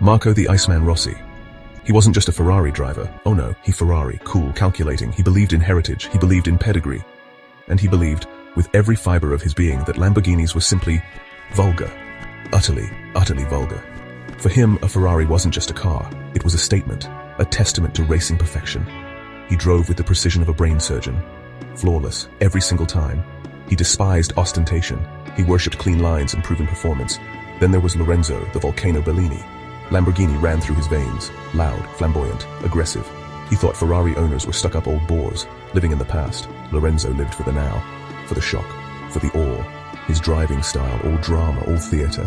Marco the Iceman Rossi. He wasn't just a Ferrari driver. Oh no, he Ferrari, cool, calculating. He believed in heritage, he believed in pedigree. And he believed, with every fiber of his being, that Lamborghinis were simply vulgar. Utterly, utterly vulgar. For him, a Ferrari wasn't just a car. It was a statement, a testament to racing perfection. He drove with the precision of a brain surgeon. Flawless, every single time. He despised ostentation. He worshipped clean lines and proven performance. Then there was Lorenzo, the volcano Bellini. Lamborghini ran through his veins, loud, flamboyant, aggressive. He thought Ferrari owners were stuck-up old bores, living in the past. Lorenzo lived for the now, for the shock, for the awe. His driving style, all drama, all theater.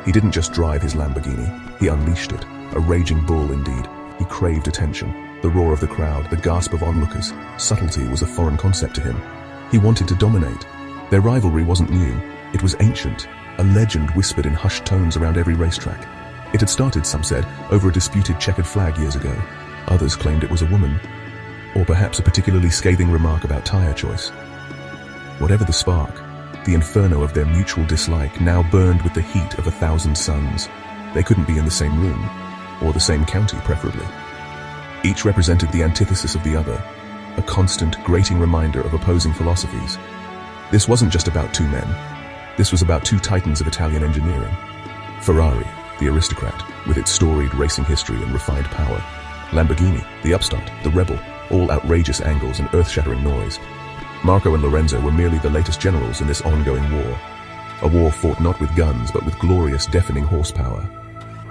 He didn't just drive his Lamborghini, he unleashed it. A raging bull indeed. He craved attention. The roar of the crowd, the gasp of onlookers. Subtlety was a foreign concept to him. He wanted to dominate. Their rivalry wasn't new. It was ancient, a legend whispered in hushed tones around every racetrack. It had started, some said, over a disputed checkered flag years ago. Others claimed it was a woman, or perhaps a particularly scathing remark about tire choice. Whatever the spark, the inferno of their mutual dislike now burned with the heat of 1,000 suns. They couldn't be in the same room, or the same county preferably. Each represented the antithesis of the other, a constant, grating reminder of opposing philosophies. This wasn't just about two men. This was about two titans of Italian engineering. Ferrari, the aristocrat, with its storied racing history and refined power. Lamborghini, the upstart, the rebel, all outrageous angles and earth-shattering noise. Marco and Lorenzo were merely the latest generals in this ongoing war. A war fought not with guns, but with glorious, deafening horsepower.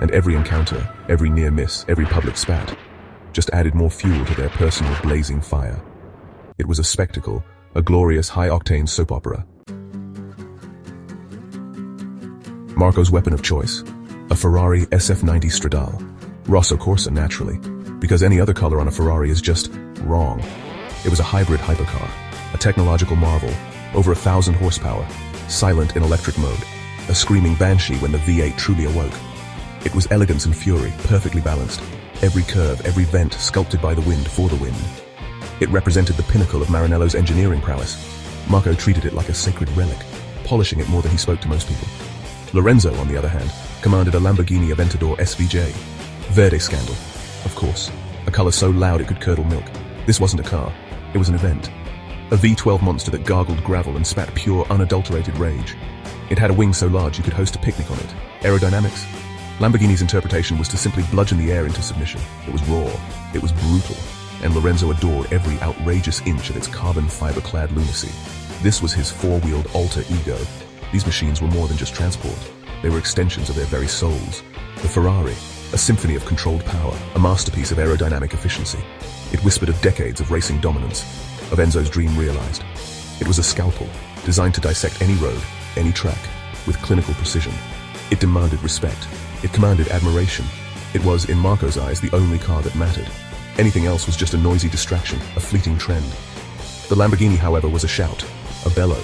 And every encounter, every near miss, every public spat, just added more fuel to their personal blazing fire. It was a spectacle, a glorious high-octane soap opera. Marco's weapon of choice, a Ferrari SF90 Stradale. Rosso Corsa, naturally, because any other color on a Ferrari is just wrong. It was a hybrid hypercar, a technological marvel, over 1,000 horsepower, silent in electric mode, a screaming banshee when the V8 truly awoke. It was elegance and fury, perfectly balanced. Every curve, every vent sculpted by the wind for the wind. It represented the pinnacle of Maranello's engineering prowess. Marco treated it like a sacred relic, polishing it more than he spoke to most people. Lorenzo, on the other hand, commanded a Lamborghini Aventador SVJ. Verde scandal, of course. A color so loud it could curdle milk. This wasn't a car, it was an event. A V12 monster that gargled gravel and spat pure, unadulterated rage. It had a wing so large you could host a picnic on it. Aerodynamics? Lamborghini's interpretation was to simply bludgeon the air into submission. It was raw, it was brutal, and Lorenzo adored every outrageous inch of its carbon fiber-clad lunacy. This was his four-wheeled alter ego. These machines were more than just transport. They were extensions of their very souls. The Ferrari, a symphony of controlled power, a masterpiece of aerodynamic efficiency. It whispered of decades of racing dominance, of Enzo's dream realized. It was a scalpel, designed to dissect any road, any track, with clinical precision. It demanded respect. It commanded admiration. It was, in Marco's eyes, the only car that mattered. Anything else was just a noisy distraction, a fleeting trend. The Lamborghini, however, was a shout, a bellow,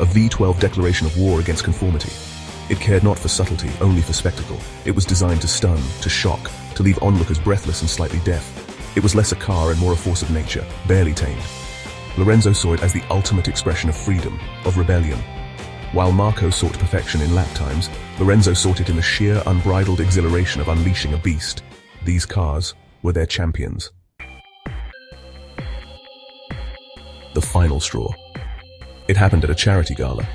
a V12 declaration of war against conformity. It cared not for subtlety, only for spectacle. It was designed to stun, to shock, to leave onlookers breathless and slightly deaf. It was less a car and more a force of nature, barely tamed. Lorenzo saw it as the ultimate expression of freedom, of rebellion. While Marco sought perfection in lap times, Lorenzo sought it in the sheer, unbridled exhilaration of unleashing a beast. These cars were their champions. The final straw. It happened at a charity gala.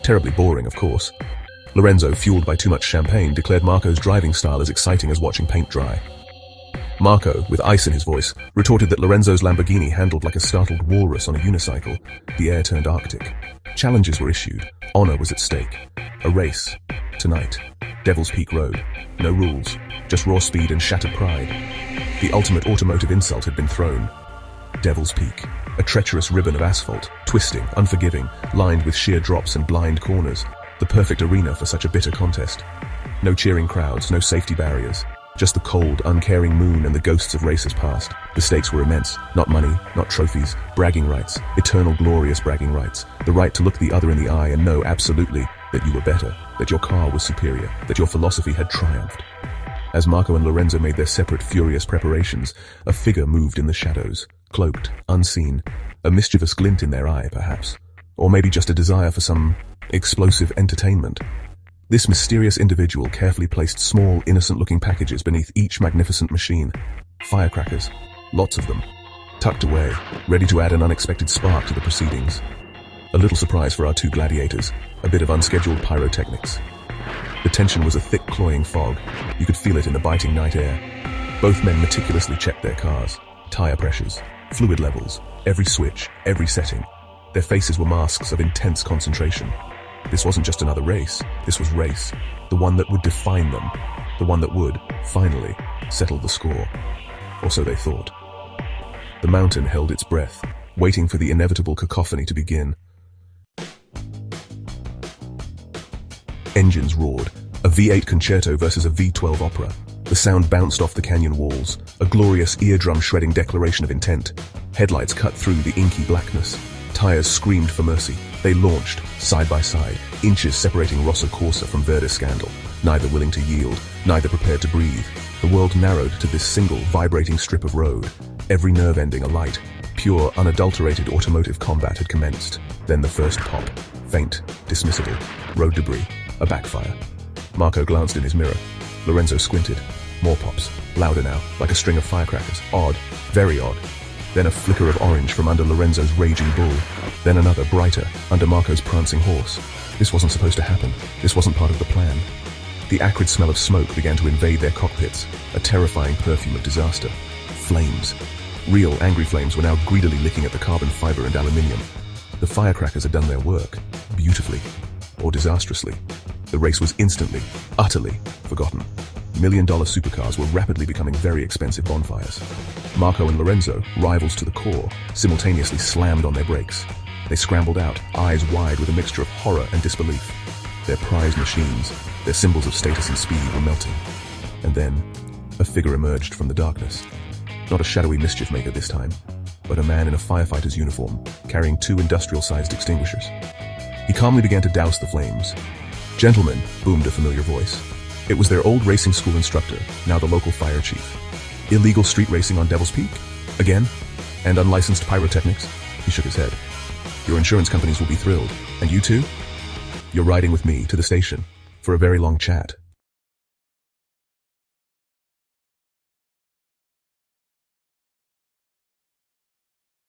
Terribly boring, of course. Lorenzo, fueled by too much champagne, declared Marco's driving style as exciting as watching paint dry. Marco, with ice in his voice, retorted that Lorenzo's Lamborghini handled like a startled walrus on a unicycle. The air turned arctic. Challenges were issued. Honor was at stake. A race. Tonight. Devil's Peak Road. No rules. Just raw speed and shattered pride. The ultimate automotive insult had been thrown. Devil's Peak. A treacherous ribbon of asphalt, twisting, unforgiving, lined with sheer drops and blind corners. The perfect arena for such a bitter contest. No cheering crowds, no safety barriers. Just the cold, uncaring moon and the ghosts of races past. The stakes were immense. Not money, not trophies, bragging rights, eternal glorious bragging rights. The right to look the other in the eye and know absolutely that you were better, that your car was superior, that your philosophy had triumphed. As Marco and Lorenzo made their separate furious preparations, a figure moved in the shadows, cloaked, unseen, a mischievous glint in their eye, perhaps. Or maybe just a desire for some explosive entertainment. This mysterious individual carefully placed small, innocent-looking packages beneath each magnificent machine. Firecrackers, lots of them, tucked away, ready to add an unexpected spark to the proceedings. A little surprise for our two gladiators, a bit of unscheduled pyrotechnics. The tension was a thick, cloying fog. You could feel it in the biting night air. Both men meticulously checked their cars, tire pressures, fluid levels, every switch, every setting. Their faces were masks of intense concentration. This wasn't just another race, this was race. The one that would define them. The one that would, finally, settle the score. Or so they thought. The mountain held its breath, waiting for the inevitable cacophony to begin. Engines roared, a V8 concerto versus a V12 opera. The sound bounced off the canyon walls, a glorious eardrum-shredding declaration of intent. Headlights cut through the inky blackness. Tires screamed for mercy. They launched, side by side, inches separating Rosso Corsa from Verde Scandal, neither willing to yield, neither prepared to breathe. The world narrowed to this single, vibrating strip of road, every nerve ending alight. Pure, unadulterated automotive combat had commenced. Then the first pop, faint, dismissible, road debris, a backfire. Marco glanced in his mirror. Lorenzo squinted. More pops, louder now, like a string of firecrackers. Odd, very odd. Then a flicker of orange from under Lorenzo's raging bull. Then another, brighter, under Marco's prancing horse. This wasn't supposed to happen. This wasn't part of the plan. The acrid smell of smoke began to invade their cockpits, a terrifying perfume of disaster. Flames. Real, angry flames were now greedily licking at the carbon fiber and aluminium. The firecrackers had done their work, beautifully, or disastrously. The race was instantly, utterly forgotten. $1-million supercars were rapidly becoming very expensive bonfires. Marco and Lorenzo, rivals to the core, simultaneously slammed on their brakes. They scrambled out, eyes wide with a mixture of horror and disbelief. Their prized machines, their symbols of status and speed were melting. And then, a figure emerged from the darkness. Not a shadowy mischief maker this time, but a man in a firefighter's uniform, carrying 2 industrial-sized extinguishers. He calmly began to douse the flames. "Gentlemen," boomed a familiar voice. It was their old racing school instructor, now the local fire chief. "Illegal street racing on Devil's Peak? Again? And unlicensed pyrotechnics?" He shook his head. "Your insurance companies will be thrilled. And you too? You're riding with me to the station for a very long chat."